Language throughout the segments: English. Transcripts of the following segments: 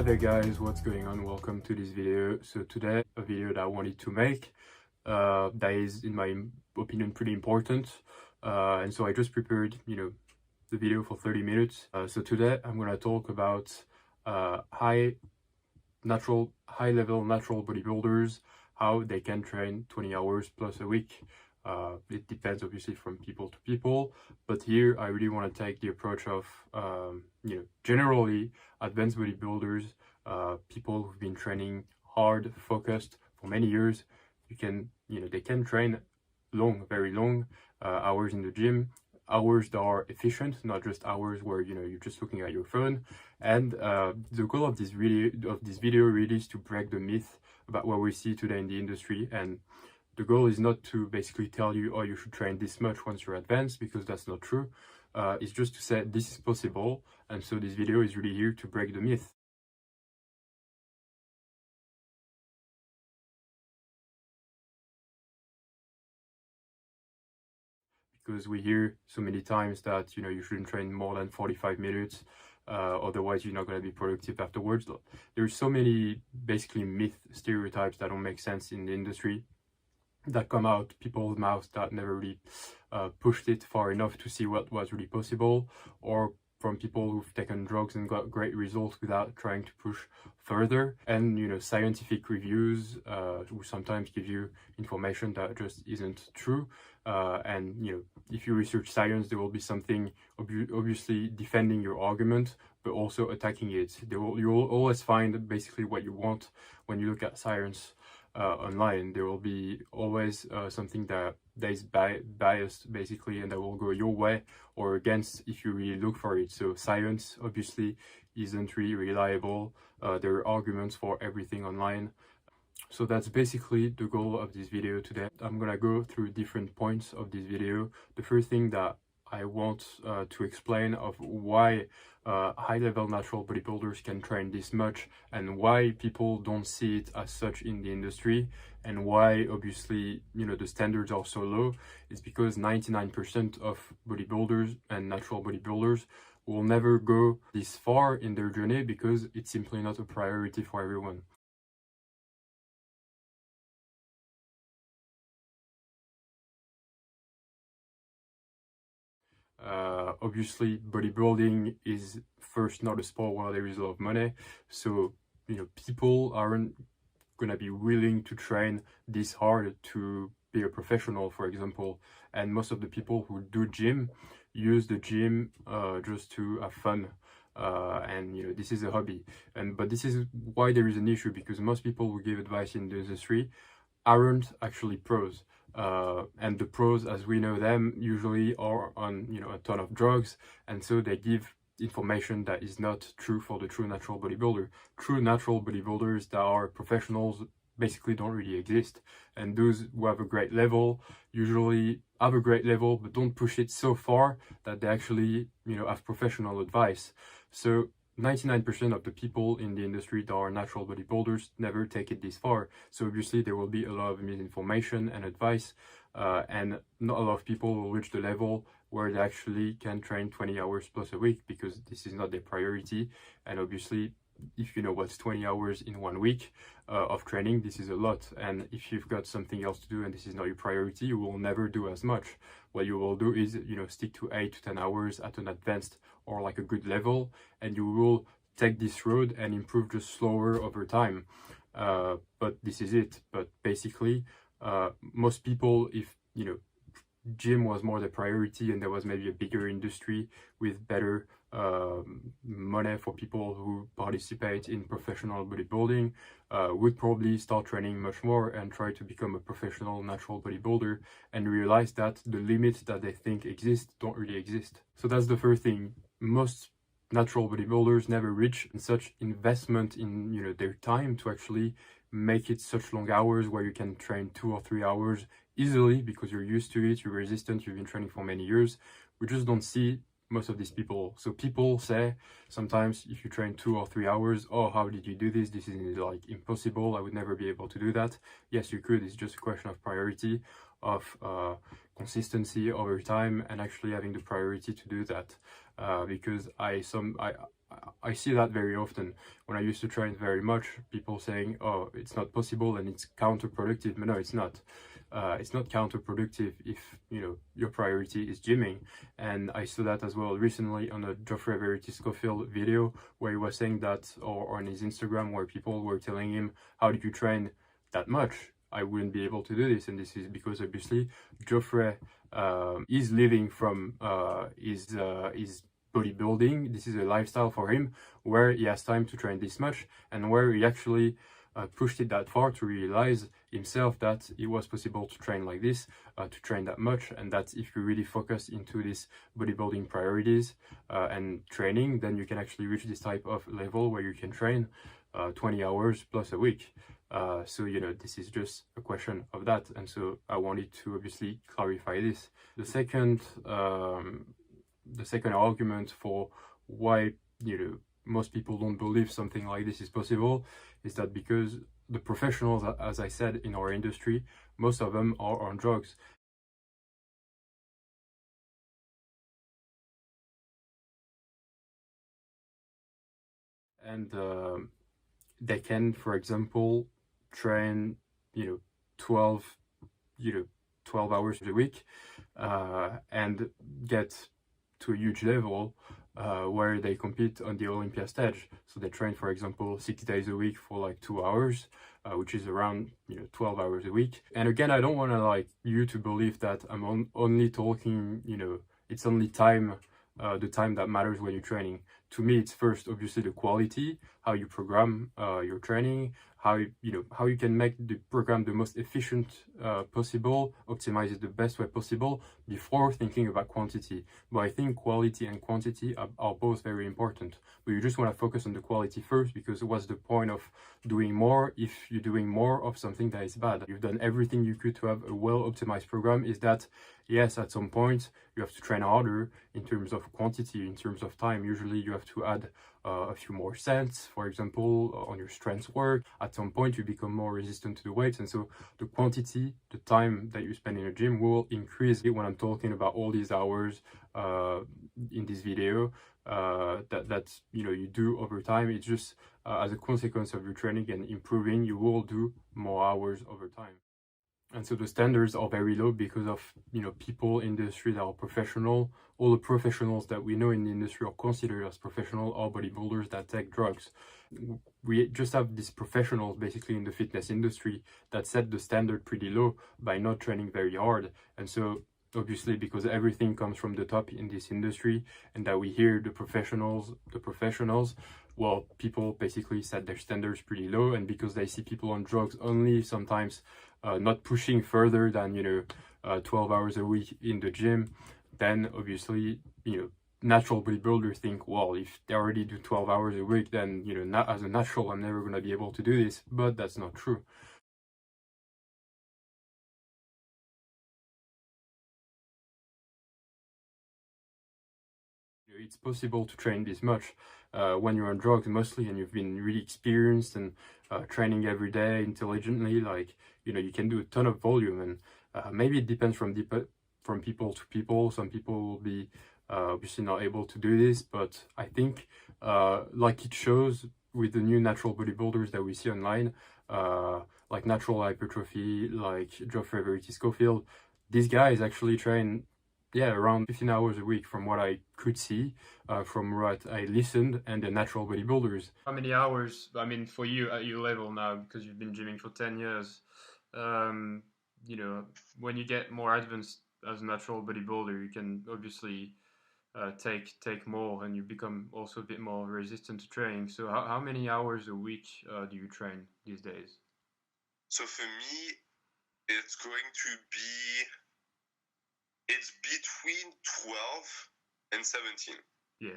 Hi there guys, what's going on? Welcome to this video. So today a video that I wanted to make that is in my opinion pretty important, and so I just prepared the video for 30 minutes. So today I'm gonna talk about high level natural bodybuilders, how they can train 20 hours plus a week. It depends obviously from people to people, but here I really want to take the approach of generally advanced bodybuilders, people who've been training hard, focused for many years. They can train very long hours in the gym, hours that are efficient, not just hours where you're just looking at your phone. And the goal of this video really is to break the myth about what we see today in the industry. And the goal is not to basically tell you, oh, you should train this much once you're advanced, because that's not true. It's just to say this is possible, and so this video is really here to break the myth. Because we hear so many times that you shouldn't train more than 45 minutes, otherwise you're not going to be productive afterwards. There's so many basically myth stereotypes that don't make sense in the industry that come out people's mouths that never really pushed it far enough to see what was really possible, or from people who've taken drugs and got great results without trying to push further. And scientific reviews will sometimes give you information that just isn't true, and if you research science, there will be something obviously defending your argument but also attacking it. You will always find basically what you want when you look at science online. There will be always something that is biased basically, and that will go your way or against if you really look for it. So science obviously isn't really reliable. There are arguments for everything online. So that's basically the goal of this video today. I'm gonna go through different points of this video. The first thing that I want to explain of why high-level natural bodybuilders can train this much, and why people don't see it as such in the industry, and why obviously the standards are so low, is because 99% of bodybuilders and natural bodybuilders will never go this far in their journey because it's simply not a priority for everyone. Obviously bodybuilding is first not a sport where there is a lot of money, so people aren't gonna be willing to train this hard to be a professional, for example. And most of the people who do gym use the gym just to have fun, and this is a hobby. But this is why there is an issue, because most people who give advice in the industry aren't actually pros. And the pros, as we know them, usually are on a ton of drugs, and so they give information that is not true for the true natural bodybuilder. True natural bodybuilders that are professionals basically don't really exist, and those who have a great level usually have a great level but don't push it so far that they actually have professional advice. So 99% of the people in the industry that are natural bodybuilders never take it this far. So obviously there will be a lot of misinformation and advice, and not a lot of people will reach the level where they actually can train 20 hours plus a week, because this is not their priority. And obviously, if you know what's 20 hours in 1 week of training, this is a lot. And if you've got something else to do and this is not your priority, you will never do as much. What you will do is stick to 8 to 10 hours at an advanced or like a good level, and you will take this road and improve just slower over time. But this is it. But basically most people, if gym was more the priority and there was maybe a bigger industry with better money for people who participate in professional bodybuilding, would probably start training much more and try to become a professional natural bodybuilder, and realize that the limits that they think exist don't really exist. So that's the first thing. Most natural bodybuilders never reach such investment in their time to actually make it such long hours where you can train 2 or 3 hours easily because you're used to it, you're resistant, you've been training for many years. We just don't see most of these people. So people say sometimes, if you train 2 or 3 hours, oh, how did you do this? This is like impossible. I would never be able to do that. Yes, you could. It's just a question of priority, of consistency over time, and actually having the priority to do that. Because I see that very often. When I used to train very much, people saying, oh, it's not possible and it's counterproductive. But no, it's not. It's not counterproductive if, you know, your priority is gymming. And I saw that as well recently on a Geoffrey Verity Schofield video where he was saying that, or on his Instagram, where people were telling him, how did you train that much? I wouldn't be able to do this. And this is because obviously Geoffrey is living from his bodybuilding. This is a lifestyle for him where he has time to train this much, and where he actually pushed it that far to realize himself that it was possible to train like this, to train that much, and that if you really focus into these bodybuilding priorities and training, then you can actually reach this type of level where you can train 20 hours plus a week. So, you know, this is just a question of that. And so I wanted to obviously clarify this. The second argument for why, you know, most people don't believe something like this is possible is that because the professionals, as I said, in our industry, most of them are on drugs. And they can, for example, train, you know, 12 hours a week and get to a huge level where they compete on the Olympia stage. So they train, for example, 6 days a week for like 2 hours, which is around, you know, 12 hours a week. And again, I don't want to like you to believe that I'm only talking, you know, it's only time, the time that matters when you're training. To me, it's first obviously the quality, how you program your training, how you can make the program the most efficient possible, optimize it the best way possible before thinking about quantity. But I think quality and quantity are both very important. But you just want to focus on the quality first, because what's the point of doing more if you're doing more of something that is bad? You've done everything you could to have a well-optimized program. Is that, yes, at some point you have to train harder in terms of quantity, in terms of time. Usually you have to add a few more sets, for example, on your strength work. At some point you become more resistant to the weights, and so the quantity, the time that you spend in a gym will increase. When I'm talking about all these hours in this video that you know, you do over time, it's just as a consequence of your training and improving, you will do more hours over time. And so the standards are very low because of, you know, people in the industry that are professional. All the professionals that we know in the industry are considered as professional, are bodybuilders that take drugs. We just have these professionals basically in the fitness industry that set the standard pretty low by not training very hard. And so obviously, because everything comes from the top in this industry, and that we hear the professionals, well, people basically set their standards pretty low. And because they see people on drugs only, sometimes not pushing further than, you know, 12 hours a week in the gym, then obviously, you know, natural bodybuilders think, well, if they already do 12 hours a week, then, you know, not as a natural, I'm never going to be able to do this. But that's not true. It's possible to train this much when you're on drugs mostly, and you've been really experienced and training every day intelligently. Like, you know, you can do a ton of volume, and maybe it depends from people to people. Some people will be obviously not able to do this, but I think like it shows with the new natural bodybuilders that we see online, like Natural Hypertrophy, like Geoffrey Verity Schofield, these guys actually train, yeah, around 15 hours a week from what I could see, from what I listened, and the natural bodybuilders. How many hours, I mean, for you at your level now, because you've been gymming for 10 years, you know, when you get more advanced as a natural bodybuilder, you can obviously take more, and you become also a bit more resistant to training. So how many hours a week do you train these days? So for me, it's going to be, it's between 12 and 17. Yeah.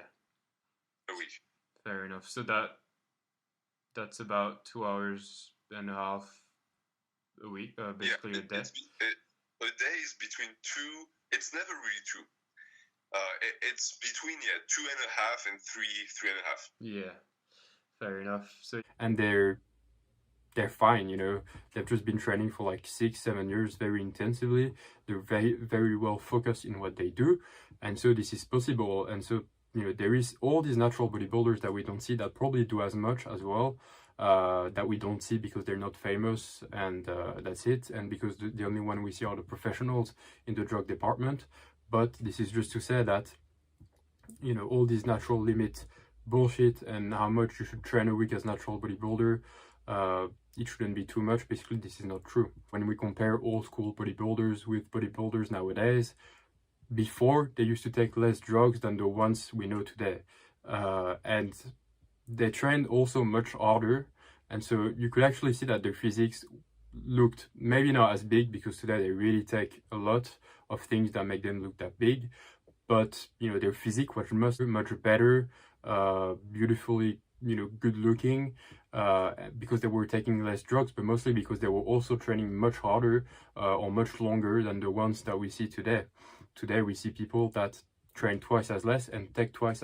A week. Fair enough. So that's about 2 hours and a half a week, basically, yeah, a day. A day is between 2, it's never really 2. It's between 2.5 and 3.5. Yeah, fair enough. So, and they're fine, you know. They've just been training for like 6-7 years very intensively. They're very, very well focused in what they do, and so this is possible. And so there is all these natural bodybuilders that we don't see that probably do as much as well, that we don't see because they're not famous, and that's it, and because the only one we see are the professionals in the drug department. But this is just to say that, all these natural limit bullshit and how much you should train a week as natural bodybuilder, it shouldn't be too much. Basically, this is not true. When we compare old school bodybuilders with bodybuilders nowadays, before they used to take less drugs than the ones we know today, and they trained also much harder, and so you could actually see that their physiques looked maybe not as big, because today they really take a lot of things that make them look that big, but their physique was much better, beautifully good looking, because they were taking less drugs, but mostly because they were also training much harder, or much longer than the ones that we see today. Today we see people that train twice as less and take twice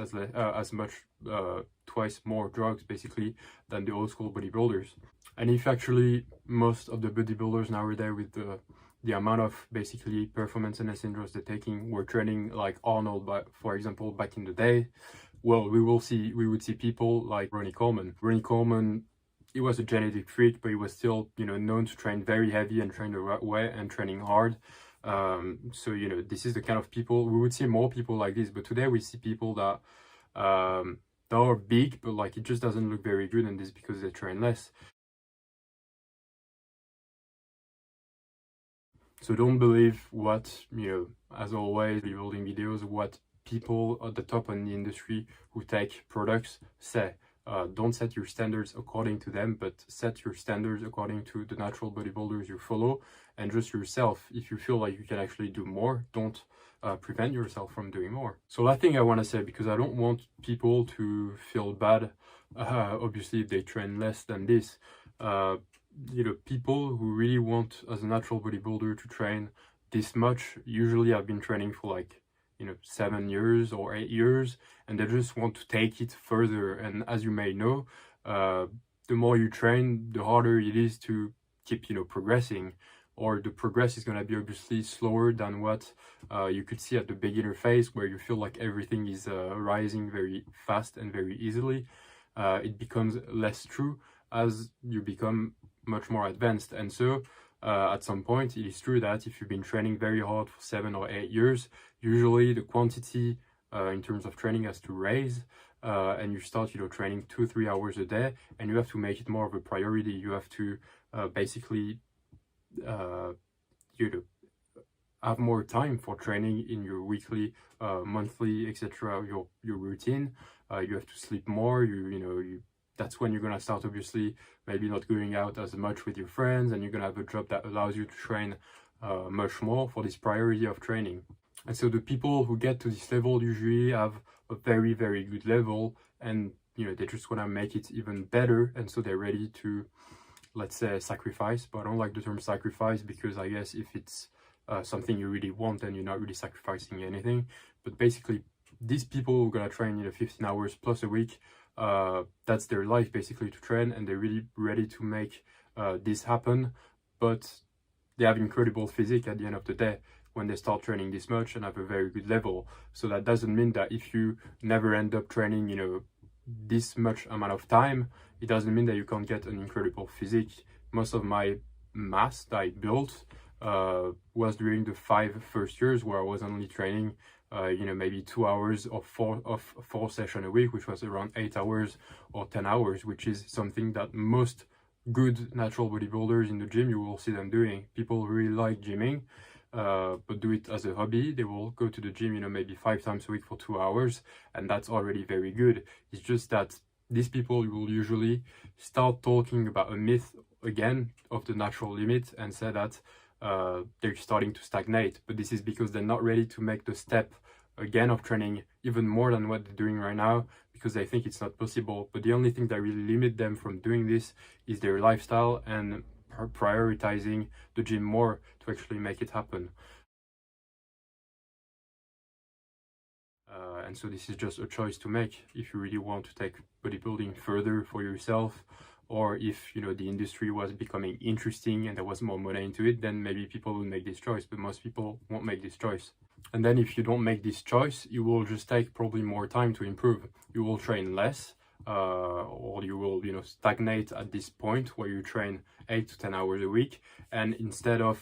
more drugs basically than the old school bodybuilders. And if actually most of the bodybuilders nowadays, with the amount of basically performance enhancing drugs they're taking, were training like Arnold, for example, back in the day, well, we would see people like Ronnie Coleman. Ronnie Coleman, he was a genetic freak, but he was still known to train very heavy and train the right way and training hard. So this is the kind of people we would see, more people like this. But today we see people that are big, but like it just doesn't look very good, and this is because they train less. So don't believe what, as always, bodybuilding videos, what people at the top in the industry who take products say. Don't set your standards according to them, but set your standards according to the natural bodybuilders you follow, and just yourself. If you feel like you can actually do more, don't prevent yourself from doing more. So last thing I want to say, because I don't want people to feel bad, obviously if they train less than this, people who really want as a natural bodybuilder to train this much usually have been training for like 7 years or 8 years, and they just want to take it further. And as you may know, the more you train, the harder it is to keep progressing, or the progress is going to be obviously slower than what you could see at the beginner phase, where you feel like everything is rising very fast and very easily. It becomes less true as you become much more advanced. And so at some point, it is true that if you've been training very hard for 7 or 8 years, usually the quantity in terms of training has to raise, and you start training 2-3 hours a day, and you have to make it more of a priority. You have to basically have more time for training in your weekly, monthly, etc. Your routine. You have to sleep more. That's when you're gonna start obviously maybe not going out as much with your friends, and you're gonna have a job that allows you to train much more for this priority of training. And so the people who get to this level usually have a very, very good level, and they just want to make it even better, and so they're ready to, let's say, sacrifice. But I don't like the term sacrifice, because I guess if it's something you really want, then you're not really sacrificing anything. But basically, these people who are gonna train 15 hours plus a week, that's their life basically, to train, and they're really ready to make this happen. But they have incredible physique at the end of the day when they start training this much and have a very good level. So that doesn't mean that if you never end up training this much amount of time, it doesn't mean that you can't get an incredible physique. Most of my mass that I built was during the 5 first years, where I was only training maybe 2 hours of 4 sessions a week, which was around 8 hours or 10 hours, which is something that most good natural bodybuilders in the gym, you will see them doing. People who really like gymming, but do it as a hobby, they will go to the gym maybe 5 times a week for 2 hours, and that's already very good. It's just that these people will usually start talking about a myth again of the natural limit, and say that they're starting to stagnate. But this is because they're not ready to make the step again of training even more than what they're doing right now, because they think it's not possible. But the only thing that really limit them from doing this is their lifestyle and prioritizing the gym more to actually make it happen. And so this is just a choice to make if you really want to take bodybuilding further for yourself, or if the industry was becoming interesting and there was more money into it, then maybe people would make this choice, but most people won't make this choice. And then if you don't make this choice, you will just take probably more time to improve. You will train less, or you will, stagnate at this point where you train 8 to 10 hours a week. And instead of,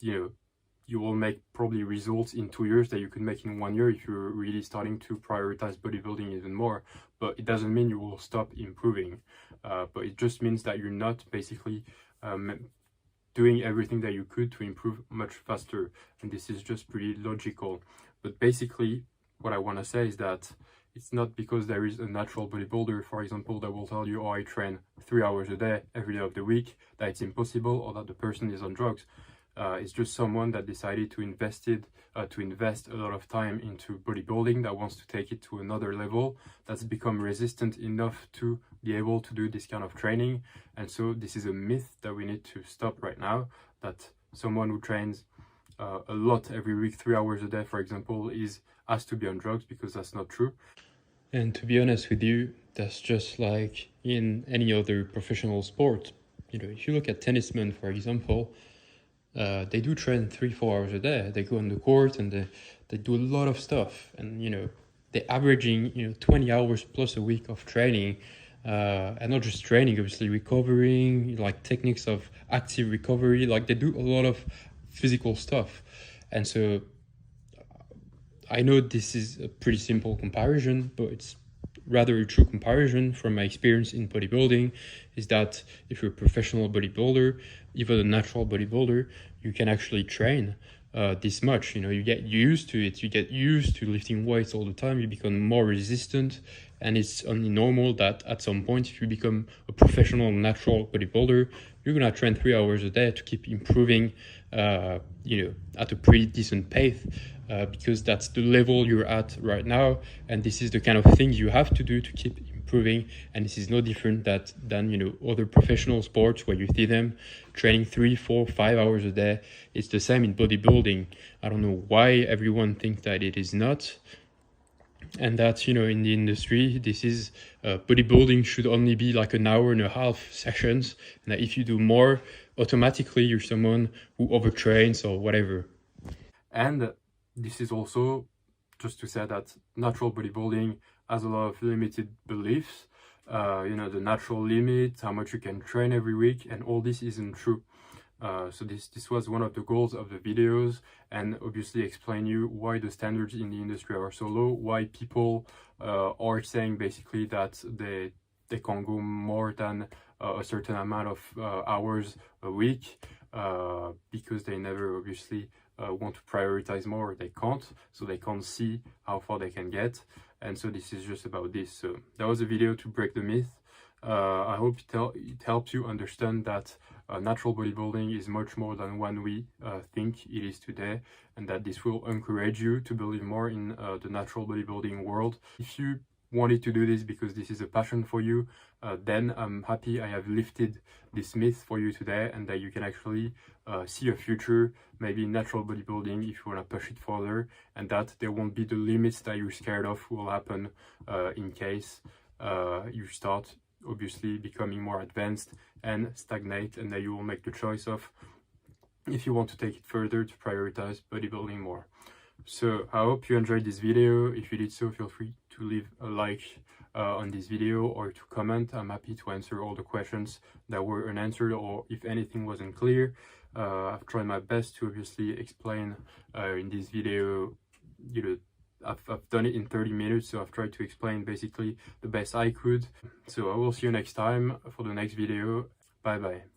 you will make probably results in 2 years that you could make in 1 year if you're really starting to prioritize bodybuilding even more. But it doesn't mean you will stop improving. But it just means that you're not basically doing everything that you could to improve much faster. And this is just pretty logical. But basically, what I want to say is that it's not because there is a natural bodybuilder, for example, that will tell you, oh, I train 3 hours a day, every day of the week, that it's impossible or that the person is on drugs. It's just someone that decided to invest a lot of time into bodybuilding, that wants to take it to another level, that's become resistant enough to be able to do this kind of training. And so this is a myth that we need to stop right now, that someone who trains a lot every week, 3 hours a day, for example, has to be on drugs, because that's not true. And to be honest with you, that's just like in any other professional sport. If you look at tennismen, for example, they do train 3-4 hours a day. They go on the court and they do a lot of stuff, and they're averaging 20 hours plus a week of training, and not just training, obviously recovering, like techniques of active recovery. Like they do a lot of physical stuff. And so I know this is a pretty simple comparison, but it's rather a true comparison from my experience in bodybuilding, is that if you're a professional bodybuilder, even a natural bodybuilder, you can actually train this much. You get used to it, you get used to lifting weights all the time, you become more resistant, and it's only normal that at some point, if you become a professional natural bodybuilder, you're gonna train 3 hours a day to keep improving at a pretty decent pace, because that's the level you're at right now, and this is the kind of things you have to do to keep improving. And this is no different than other professional sports where you see them training 3, 4, 5 hours a day. It's the same in bodybuilding. I don't know why everyone thinks that it is not, and that in the industry, this is bodybuilding should only be like an hour and a half sessions, and that if you do more, automatically you're someone who overtrains or whatever. And this is also just to say that natural bodybuilding has a lot of limited beliefs, the natural limit, how much you can train every week, and all this isn't true. So this was one of the goals of the videos, and obviously explain you why the standards in the industry are so low, why people are saying basically that they can't go more than a certain amount of hours a week, because they never obviously want to prioritize more. They can't, so they can't see how far they can get. And so this is just about this. So that was a video to break the myth. I hope it helps you understand that natural bodybuilding is much more than what we think it is today, and that this will encourage you to believe more in the natural bodybuilding world. If you wanted to do this because this is a passion for you, then I'm happy I have lifted this myth for you today, and that you can actually see a future maybe in natural bodybuilding if you want to push it further, and that there won't be the limits that you're scared of will happen in case you start obviously becoming more advanced and stagnate, and that you will make the choice of if you want to take it further to prioritize bodybuilding more. So I hope you enjoyed this video. If you did so, feel free to leave a like on this video or to comment. I'm happy to answer all the questions that were unanswered, or if anything wasn't clear. I've tried my best to obviously explain in this video. I've done it in 30 minutes, so I've tried to explain basically the best I could. So I will see you next time for the next video. Bye bye.